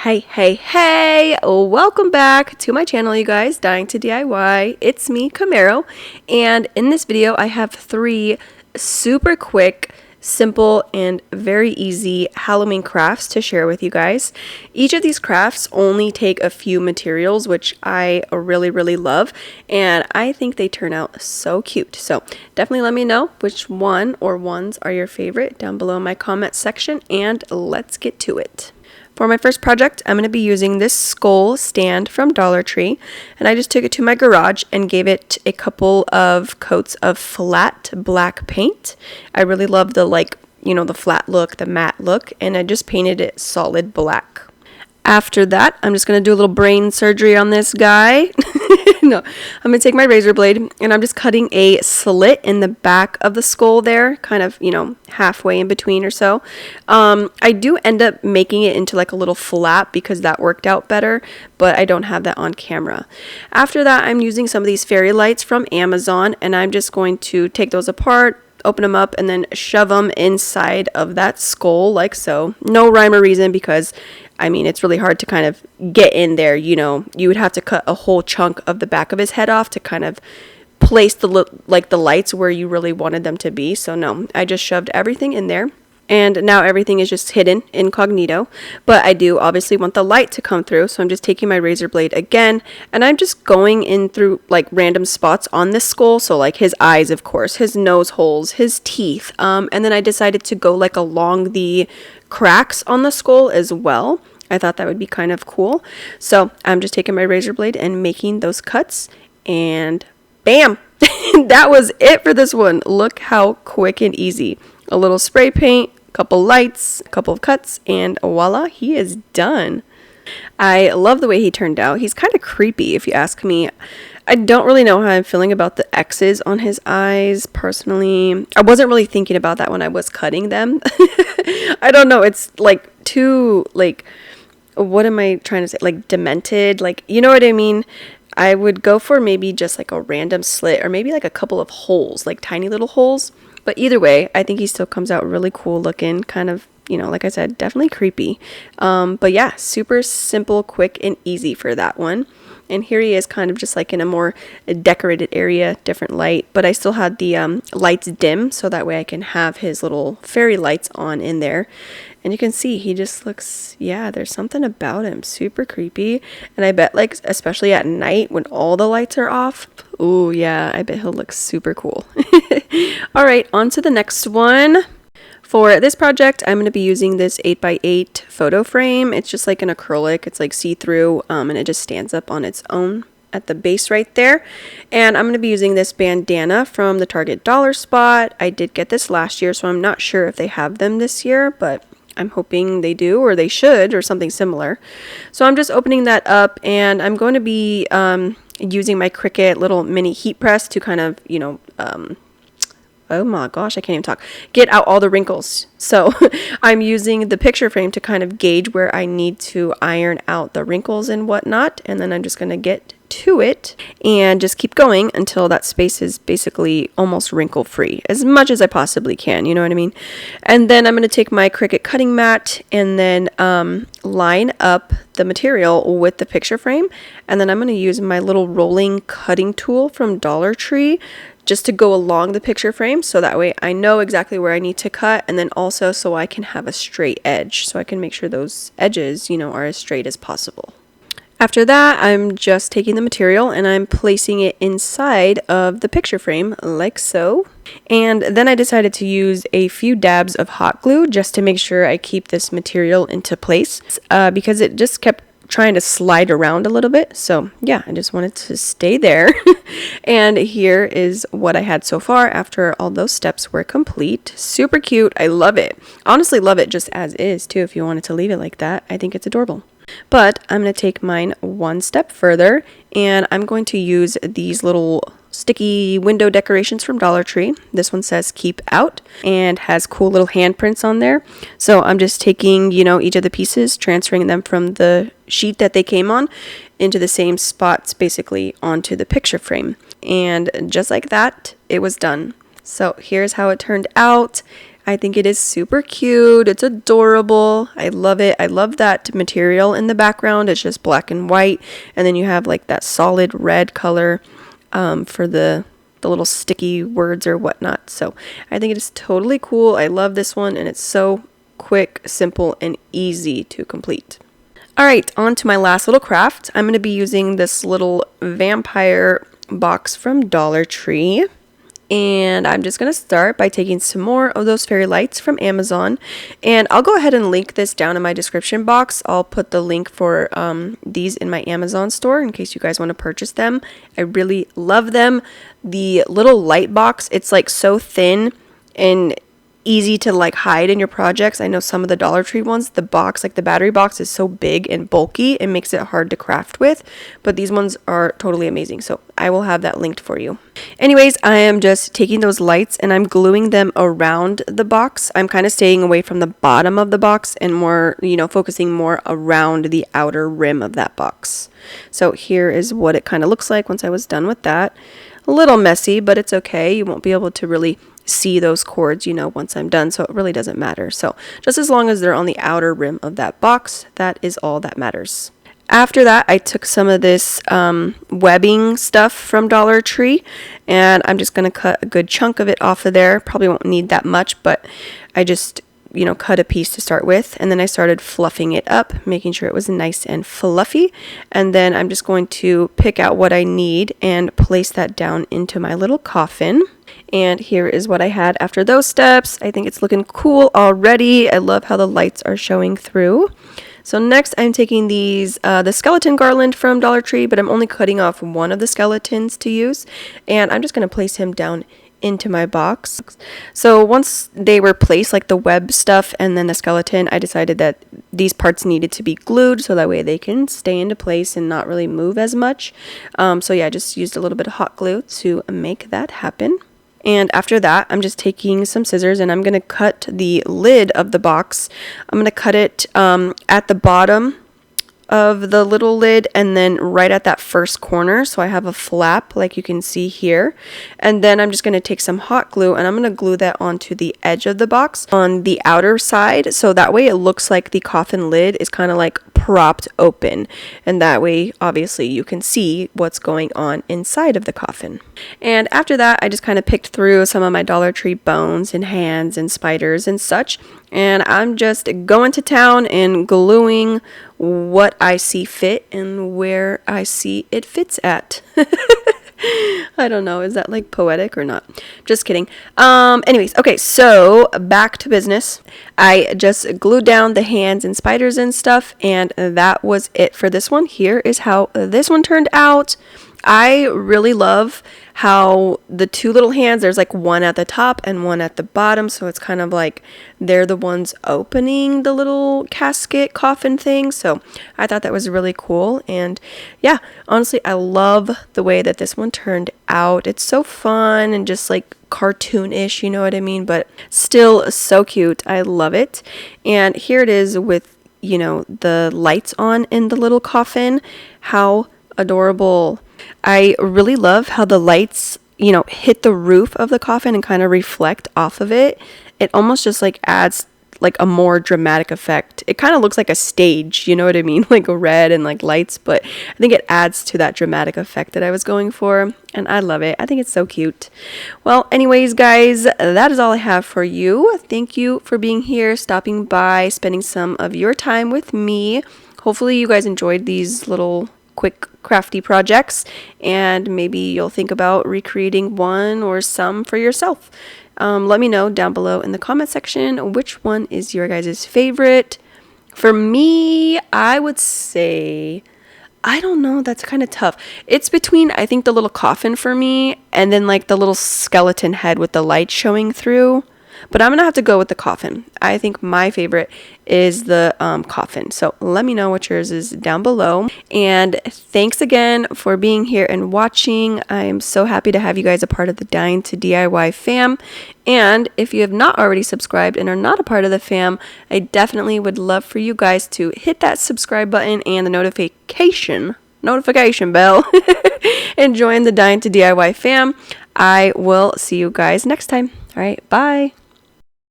Hey, welcome back to my channel, you guys. Dying to DIY. It's me, Camaro, and in this video I have 3 super quick, simple, and very easy Halloween crafts to share with you guys. Each of these crafts only take a few materials, which I really love, and I think they turn out so cute. So definitely let me know which one or ones are your favorite down below in my comment section, and let's get to it. For my first project, I'm going to be using this skull stand from Dollar Tree, and I just took it to my garage and gave it a couple of coats of flat black paint. I really love the the flat look, the matte look, and I just painted it solid black. After that, I'm just going to do a little brain surgery on this guy. No, I'm going to take my razor blade and I'm just cutting a slit in the back of the skull there, kind of, halfway in between or so. I do end up making it into like a little flap because that worked out better, but I don't have that on camera. After that, I'm using some of these fairy lights from Amazon, and I'm just going to take those apart, open them up, and then shove them inside of that skull like so. No rhyme or reason because it's really hard to kind of get in there, you would have to cut a whole chunk of the back of his head off to kind of place the lights where you really wanted them to be. So no, I just shoved everything in there. And now everything is just hidden incognito, but I do obviously want the light to come through, so I'm just taking my razor blade again, and I'm just going in through like random spots on this skull, so like his eyes, of course, his nose holes, his teeth, and then I decided to go like along the cracks on the skull as well. I thought that would be kind of cool, so I'm just taking my razor blade and making those cuts, and bam! That was it for this one. Look how quick and easy. A little spray paint, couple lights, a couple of cuts, and voila, he is done. I love the way he turned out. He's kind of creepy if you ask me. I don't really know how I'm feeling about the X's on his eyes personally. I wasn't really thinking about that when I was cutting them. I don't know, it's like too what am I trying to say? Like demented, you know what I mean? I would go for maybe just like a random slit or maybe like a couple of holes, like tiny little holes. But either way, I think he still comes out really cool looking, kind of, like I said, definitely creepy. But yeah, super simple, quick, and easy for that one. And here he is kind of just like in a more decorated area, different light. But I still had the lights dim, so that way I can have his little fairy lights on in there. And you can see he just looks, there's something about him, super creepy. And I bet especially at night when all the lights are off, ooh, yeah, I bet he'll look super cool. All right, on to the next one. For this project, I'm going to be using this 8x8 photo frame. It's just like an acrylic. It's like see-through, and it just stands up on its own at the base right there. And I'm going to be using this bandana from the Target dollar spot. I did get this last year, so I'm not sure if they have them this year, but I'm hoping they do, or they should, or something similar. So I'm just opening that up, and I'm going to be using my Cricut little mini heat press to kind of, oh my gosh, I can't even talk, get out all the wrinkles. So I'm using the picture frame to kind of gauge where I need to iron out the wrinkles and whatnot, and then I'm just going to get to it and just keep going until that space is basically almost wrinkle free, as much as I possibly can, you know what I mean? And then I'm going to take my Cricut cutting mat and then line up the material with the picture frame, and then I'm going to use my little rolling cutting tool from Dollar Tree just to go along the picture frame, so that way I know exactly where I need to cut, and then also so I can have a straight edge, so I can make sure those edges, are as straight as possible. After that, I'm just taking the material and I'm placing it inside of the picture frame like so. And then I decided to use a few dabs of hot glue just to make sure I keep this material into place because it just kept trying to slide around a little bit. So yeah, I just wanted to stay there. And here is what I had so far after all those steps were complete. Super cute. I love it. Honestly, love it just as is too. If you wanted to leave it like that, I think it's adorable. But I'm going to take mine one step further, and I'm going to use these little sticky window decorations from Dollar Tree. This one says keep out and has cool little handprints on there. So I'm just taking, each of the pieces, transferring them from the sheet that they came on into the same spots, basically onto the picture frame. And just like that, it was done. So here's how it turned out. I think it is super cute. It's adorable. I love it. I love that material in the background. It's just black and white. And then you have like that solid red color for the little sticky words or whatnot. So I think it is totally cool. I love this one, and it's so quick, simple, and easy to complete. All right, on to my last little craft. I'm going to be using this little vampire box from Dollar Tree. And I'm just going to start by taking some more of those fairy lights from Amazon. And I'll go ahead and link this down in my description box. I'll put the link for these in my Amazon store in case you guys want to purchase them. I really love them. The little light box, it's like so thin and easy to like hide in your projects. I know some of the Dollar Tree ones, the box, like the battery box, is so big and bulky, it makes it hard to craft with, but these ones are totally amazing, so I will have that linked for you. Anyways, I am just taking those lights and I'm gluing them around the box. I'm kind of staying away from the bottom of the box and more, focusing more around the outer rim of that box. So here is what it kind of looks like once I was done with that. A little messy, but it's okay. You won't be able to really see those cords, once I'm done, so it really doesn't matter. So just as long as they're on the outer rim of that box, that is all that matters. After that, I took some of this webbing stuff from Dollar Tree, and I'm just going to cut a good chunk of it off of there. Probably won't need that much, but I just cut a piece to start with, and then I started fluffing it up, making sure it was nice and fluffy. And then I'm just going to pick out what I need and place that down into my little coffin. And here is what I had after those steps. I think it's looking cool already. I love how the lights are showing through. So next I'm taking these, the skeleton garland from Dollar Tree, but I'm only cutting off one of the skeletons to use. And I'm just going to place him down into my box. So once they were placed, like the web stuff and then the skeleton, I decided that these parts needed to be glued so that way they can stay into place and not really move as much. So yeah, I just used a little bit of hot glue to make that happen. And after that, I'm just taking some scissors and I'm going to cut the lid of the box. I'm going to cut it at the bottom of the little lid and then right at that first corner, so I have a flap like you can see here. And then I'm just going to take some hot glue and I'm going to glue that onto the edge of the box on the outer side, so that way it looks like the coffin lid is kind of like propped open, and that way obviously you can see what's going on inside of the coffin. And after that, I just kind of picked through some of my Dollar Tree bones and hands and spiders and such, and I'm just going to town and gluing what I see fit and where I see it fits at. I don't know, is that like poetic or not? Just kidding. Anyways, okay, so back to business. I just glued down the hands and spiders and stuff, and that was it for this one. Here is how this one turned out. I really love how the two little hands, there's like one at the top and one at the bottom, so it's kind of like they're the ones opening the little casket coffin thing. So I thought that was really cool, and yeah, honestly, I love the way that this one turned out. It's so fun and just like cartoonish, you know what I mean, but still so cute. I love it. And here it is with, the lights on in the little coffin. How adorable. I really love how the lights, hit the roof of the coffin and kind of reflect off of it. It almost just like adds like a more dramatic effect. It kind of looks like a stage, you know what I mean? Like a red and like lights, but I think it adds to that dramatic effect that I was going for, and I love it. I think it's so cute. Well, anyways, guys, that is all I have for you. Thank you for being here, stopping by, spending some of your time with me. Hopefully you guys enjoyed these little quick crafty projects, and maybe you'll think about recreating one or some for yourself. Let me know down below in the comment section which one is your guys' favorite. For me, I would say, I don't know, that's kind of tough. It's between, I think, the little coffin for me and then like the little skeleton head with the light showing through. But I'm going to have to go with the coffin. I think my favorite is the coffin. So let me know what yours is down below. And thanks again for being here and watching. I am so happy to have you guys a part of the Dying to DIY fam. And if you have not already subscribed and are not a part of the fam, I definitely would love for you guys to hit that subscribe button and the notification bell and join the Dying to DIY fam. I will see you guys next time. All right, bye.